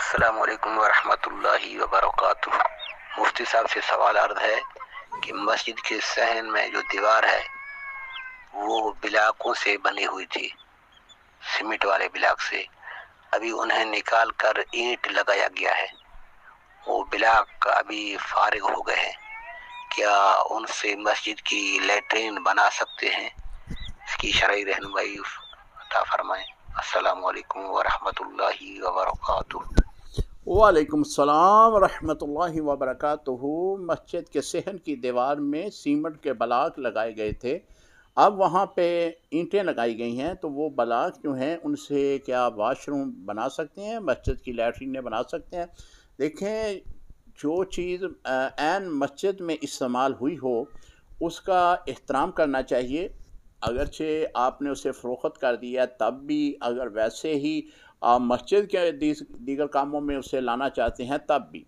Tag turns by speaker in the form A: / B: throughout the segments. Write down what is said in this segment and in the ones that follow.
A: السلام علیکم ورحمۃ اللہ وبرکاتہ۔ مفتی صاحب سے سوال عرض ہے کہ مسجد کے صحن میں جو دیوار ہے وہ بلاکوں سے بنی ہوئی تھی، سیمنٹ والے بلاک سے، ابھی انہیں نکال کر اینٹ لگایا گیا ہے، وہ بلاک ابھی فارغ ہو گئے ہیں، کیا ان سے مسجد کی لیٹرین بنا سکتے ہیں؟ اس کی شرعی رہنمائی عطا فرمائیں۔ السلام علیکم ورحمۃ اللہ وبرکاتہ۔
B: وعلیکم السلام ورحمۃ اللہ وبرکاتہ۔ مسجد کے صحن کی دیوار میں سیمنٹ کے بلاک لگائے گئے تھے، اب وہاں پہ اینٹیں لگائی گئی ہیں، تو وہ بلاک جو ہیں ان سے کیا واش روم بنا سکتے ہیں، مسجد کی لیٹرینیں بنا سکتے ہیں؟ دیکھیں، جو چیز عین مسجد میں استعمال ہوئی ہو اس کا احترام کرنا چاہیے، اگرچہ آپ نے اسے فروخت کر دیا تب بھی، اگر ویسے ہی آپ مسجد کے دیگر کاموں میں اسے لانا چاہتے ہیں تب بھی،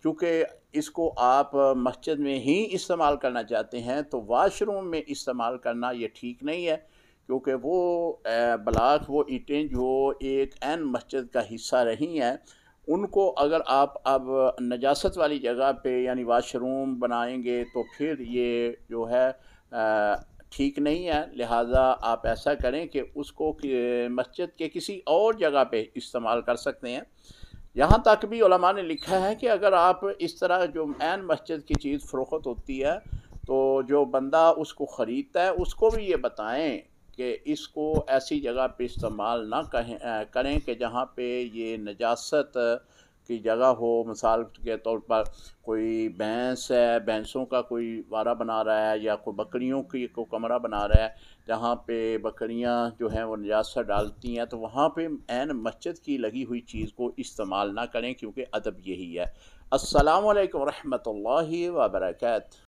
B: کیونکہ اس کو آپ مسجد میں ہی استعمال کرنا چاہتے ہیں تو واش روم میں استعمال کرنا یہ ٹھیک نہیں ہے، کیونکہ وہ بلاک، وہ اینٹیں جو ایک عین مسجد کا حصہ رہی ہیں، ان کو اگر آپ اب نجاست والی جگہ پہ یعنی واش روم بنائیں گے تو پھر یہ جو ہے ٹھیک نہیں ہے۔ لہٰذا آپ ایسا کریں کہ اس کو مسجد کے کسی اور جگہ پہ استعمال کر سکتے ہیں۔ یہاں تک بھی علماء نے لکھا ہے کہ اگر آپ اس طرح جو عین مسجد کی چیز فروخت ہوتی ہے تو جو بندہ اس کو خریدتا ہے اس کو بھی یہ بتائیں کہ اس کو ایسی جگہ پہ استعمال نہ کریں کہ جہاں پہ یہ نجاست کی جگہ ہو۔ مثال کے طور پر کوئی بھینس ہے، بھینسوں کا کوئی وارہ بنا رہا ہے، یا کوئی بکریوں کی کو کمرہ بنا رہا ہے جہاں پہ بکریاں جو ہیں وہ نجاست ڈالتی ہیں، تو وہاں پہ عین مسجد کی لگی ہوئی چیز کو استعمال نہ کریں، کیونکہ ادب یہی ہے۔ السلام علیکم ورحمۃ اللہ وبرکاتہ۔